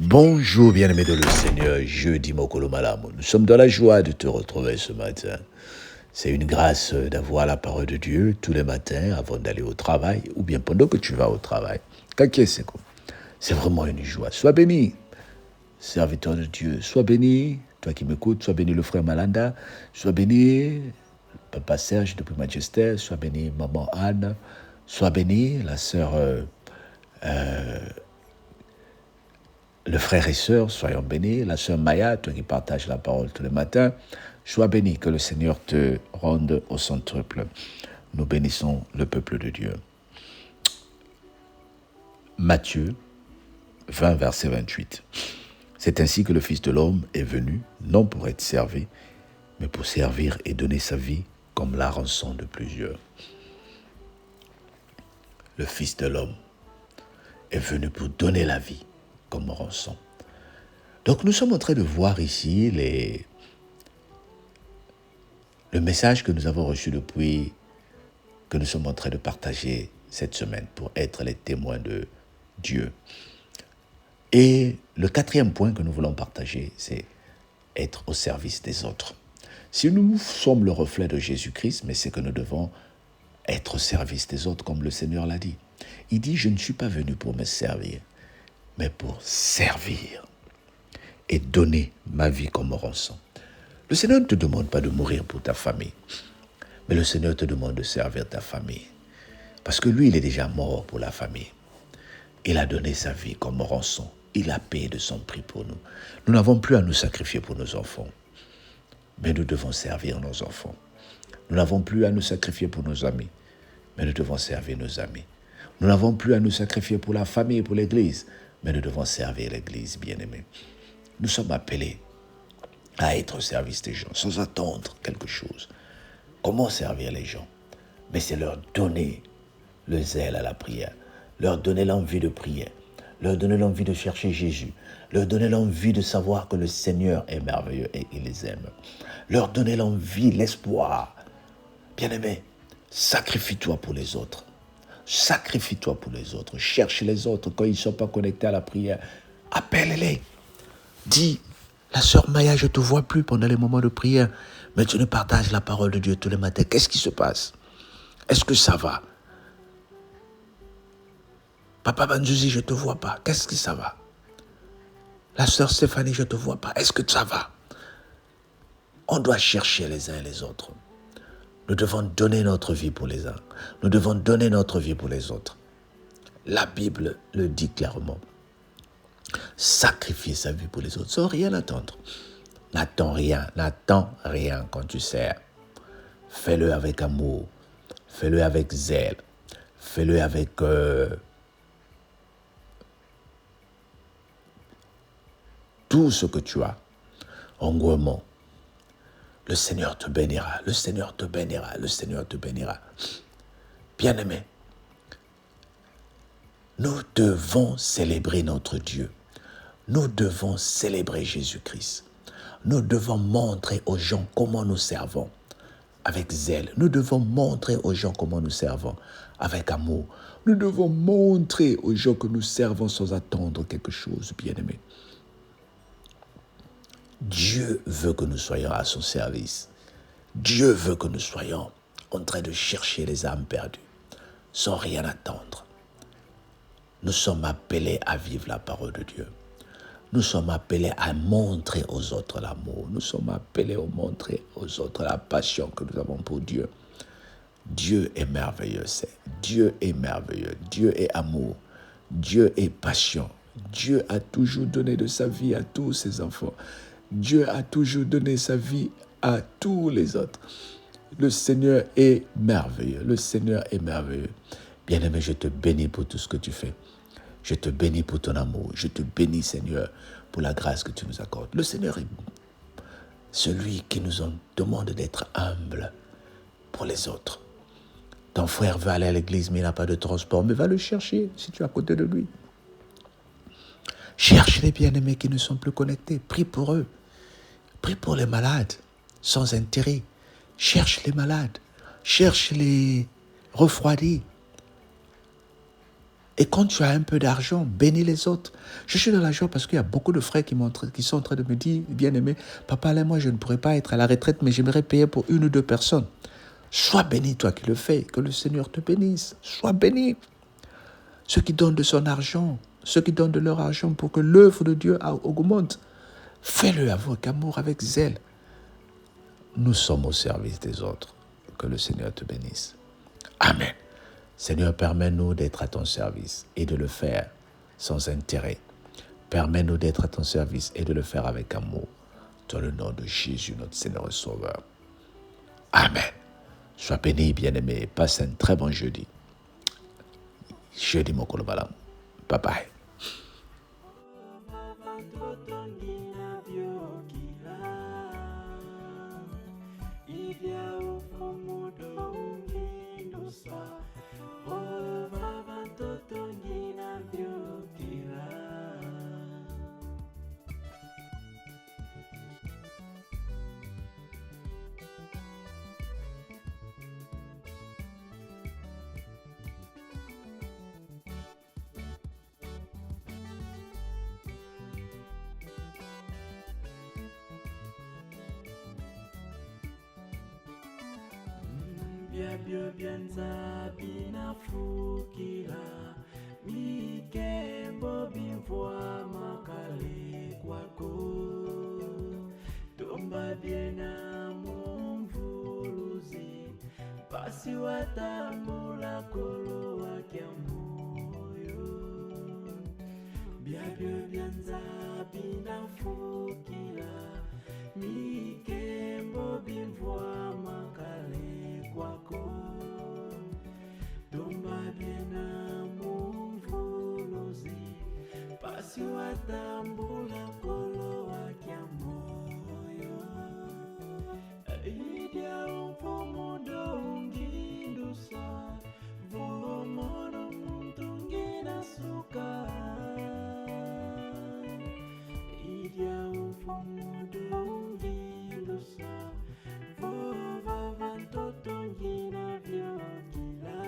Bonjour bien-aimés de le Seigneur, jeudi Mokolo Malamu. Nous sommes dans la joie de te retrouver ce matin. C'est une grâce d'avoir la parole de Dieu tous les matins avant d'aller au travail ou bien pendant que tu vas au travail. C'est vraiment une joie. Sois béni, serviteur de Dieu. Sois béni, toi qui m'écoutes, sois béni le frère Malanda, sois béni Papa Serge depuis Manchester, sois béni Maman Anne, sois béni la sœur... le frère et sœur, soyons bénis. La sœur Maya, toi qui partages la parole tous les matins, sois béni, que le Seigneur te rende au centuple. Nous bénissons le peuple de Dieu. Matthieu 20, verset 28. C'est ainsi que le Fils de l'homme est venu, non pour être servi, mais pour servir et donner sa vie comme la rançon de plusieurs. Le Fils de l'homme est venu pour donner la vie comme rançon. Donc nous sommes en train de voir ici le message que nous avons reçu depuis que nous sommes en train de partager cette semaine pour être les témoins de Dieu. Et le quatrième point que nous voulons partager, c'est être au service des autres. Si nous sommes le reflet de Jésus-Christ, mais c'est que nous devons être au service des autres, comme le Seigneur l'a dit. Il dit, je ne suis pas venu pour me servir, mais pour servir et donner ma vie comme rançon. Le Seigneur ne te demande pas de mourir pour ta famille, mais le Seigneur te demande de servir ta famille. Parce que lui, il est déjà mort pour la famille. Il a donné sa vie comme rançon. Il a payé de son prix pour nous. Nous n'avons plus à nous sacrifier pour nos enfants, mais nous devons servir nos enfants. Nous n'avons plus à nous sacrifier pour nos amis, mais nous devons servir nos amis. Nous n'avons plus à nous sacrifier pour la famille et pour l'Église, mais nous devons servir l'Église, bien-aimés. Nous sommes appelés à être au service des gens, sans attendre quelque chose. Comment servir les gens? Mais c'est leur donner le zèle à la prière, leur donner l'envie de prier, leur donner l'envie de chercher Jésus, leur donner l'envie de savoir que le Seigneur est merveilleux et il les aime, leur donner l'envie, l'espoir. Bien-aimé, sacrifie-toi pour les autres. Sacrifie-toi pour les autres. Cherche les autres quand ils ne sont pas connectés à la prière. Appelle-les. Dis, la sœur Maya, je ne te vois plus pendant les moments de prière, mais tu nous partages la parole de Dieu tous les matins. Qu'est-ce qui se passe? Est-ce que ça va? Papa Banzuzi, je ne te vois pas. Qu'est-ce que ça va? La sœur Stéphanie, je ne te vois pas. Est-ce que ça va? On doit chercher les uns et les autres. Nous devons donner notre vie pour les uns. Nous devons donner notre vie pour les autres. La Bible le dit clairement. Sacrifier sa vie pour les autres sans rien attendre. N'attends rien quand tu sers. Fais-le avec amour. Fais-le avec zèle. Fais-le avec tout ce que tu as. Engouement. Le Seigneur te bénira. Le Seigneur te bénira. Le Seigneur te bénira. Bien-aimé, nous devons célébrer notre Dieu. Nous devons célébrer Jésus-Christ. Nous devons montrer aux gens comment nous servons avec zèle. Nous devons montrer aux gens comment nous servons avec amour. Nous devons montrer aux gens que nous servons sans attendre quelque chose, bien-aimé. Dieu veut que nous soyons à son service. Dieu veut que nous soyons en train de chercher les âmes perdues, sans rien attendre. Nous sommes appelés à vivre la parole de Dieu. Nous sommes appelés à montrer aux autres l'amour. Nous sommes appelés à montrer aux autres la passion que nous avons pour Dieu. Dieu est merveilleux, Dieu est merveilleux. Dieu est amour. Dieu est passion. Dieu a toujours donné de sa vie à tous ses enfants. Dieu a toujours donné sa vie à tous les autres. Le Seigneur est merveilleux. Le Seigneur est merveilleux. Bien-aimé, je te bénis pour tout ce que tu fais. Je te bénis pour ton amour. Je te bénis, Seigneur, pour la grâce que tu nous accordes. Le Seigneur est celui qui nous demande d'être humbles pour les autres. Ton frère veut aller à l'église, mais il n'a pas de transport. Mais va le chercher si tu es à côté de lui. Cherche les bien-aimés qui ne sont plus connectés. Prie pour eux. Prie pour les malades, sans intérêt. Cherche les malades. Cherche les refroidis. Et quand tu as un peu d'argent, bénis les autres. Je suis dans la joie parce qu'il y a beaucoup de frères qui sont en train de me dire, bien-aimé, papa, là, moi, je ne pourrais pas être à la retraite, mais j'aimerais payer pour 1 ou 2 personnes. Sois béni, toi qui le fais, que le Seigneur te bénisse. Sois béni. Ceux qui donnent de son argent, ceux qui donnent de leur argent pour que l'œuvre de Dieu augmente, fais-le avec amour, avec zèle. Nous sommes au service des autres. Que le Seigneur te bénisse. Amen. Seigneur, permets-nous d'être à ton service et de le faire sans intérêt. Permets-nous d'être à ton service et de le faire avec amour. Dans le nom de Jésus, notre Seigneur et Sauveur. Amen. Sois béni, bien-aimé. Passe un très bon jeudi. Jeudi mokolo malamu. Bye bye. Byabyo byanza binafukila mikembo bimvwa makale kwako tomba byena mumvuluzi basi watambula kolo wakya moyo byabyo byanza binafukila mikembo bimvwa makale kwako tomba byena mumvuluzi basi watambula kolo wakya moyo idya upumudo ungindusa vomono muntu nginasuka idya upumudo ungindusa vova vantoto ngina vyokila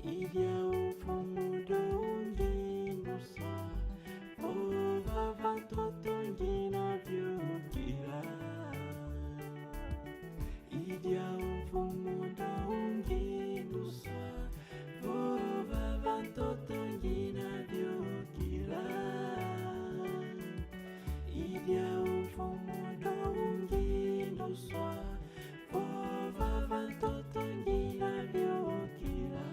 idya upumudo ungindusa vova vantoto ngina vyokila idya upumudo ungindusa vova vantoto ngina vyokila idya upumudo ungindusa vova vantoto ngina vyokila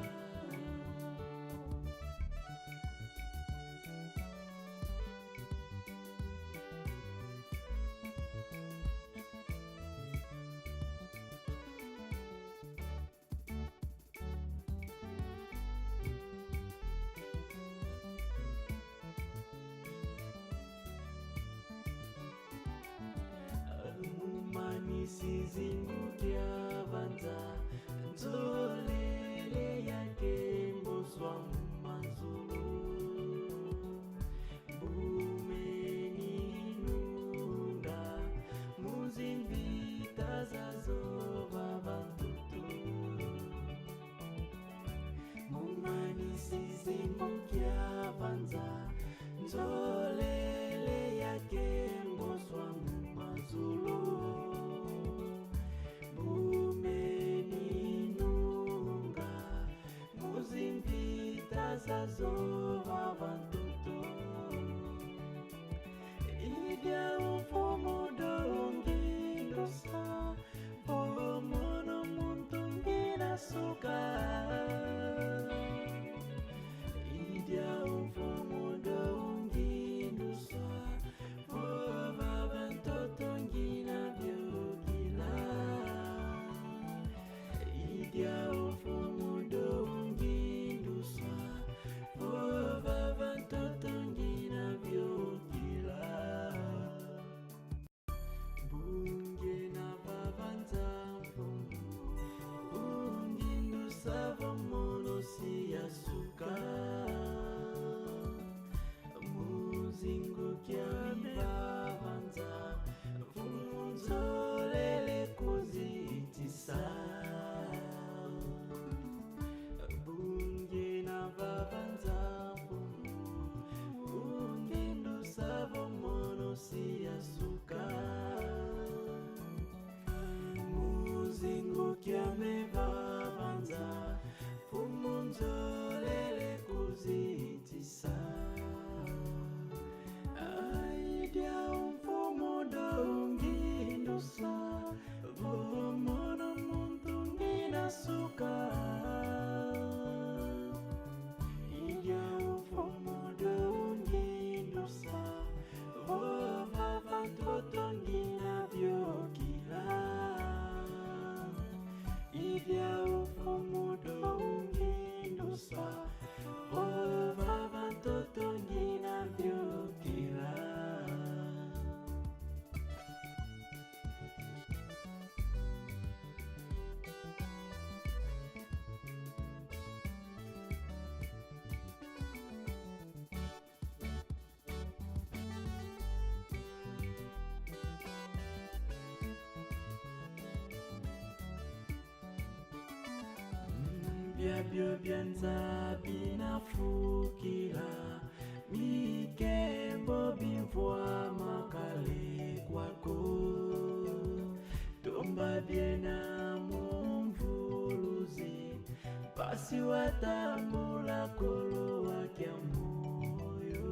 Sizingukia vanza nzolele yake mboswa mazulu bumeninunga muzimbita zazova vantutu mumani sizingukia vanza nzolele yake mboswa mazulu bumeninunga muzimbita zazova vantutu idya upumudo ungindusa vomono muntu nginasuka idya upumudo ungindusa vova vantoto ngina vyokila idya upumudo ungindusa vova vantoto ngina vyokila bunge na vavanza mfungu ungindusa vomo byabyo byanza binafukila mikembo bimvwa makale kwako tomba byena mumvuluzi basi watambula kolo wakya moyo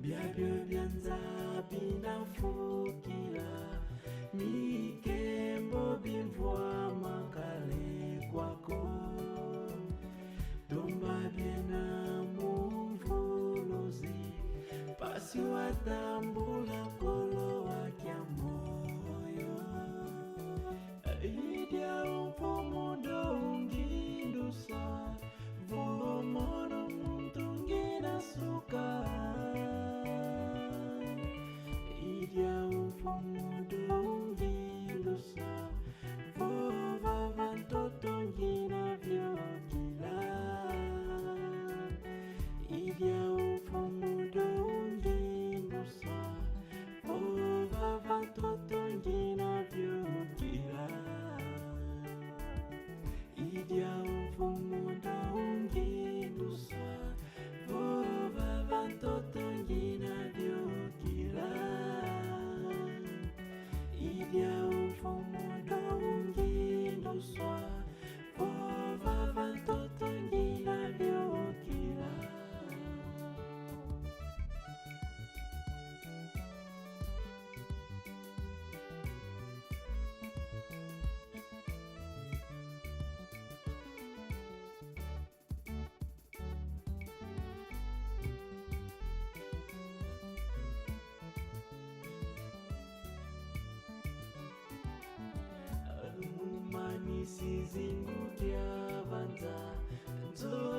byabyo byanza binafukila mikembo bimvwa makale kwako tomba byena mumvuluzi basi watambula kolo wakya moyo idya umfumudo ungindusa vomono muntungina suka idya umfumudo ungindusa vova vantoto ngina vyokila idya umfumudo ungindusa vova vantoto ngina vyokila idya umfumudo ungindusa vova vantoto ngina vyokila idya umfumudo ungindusa vova vantoto ngina vyokila Umanisi zingu dia vanza nzo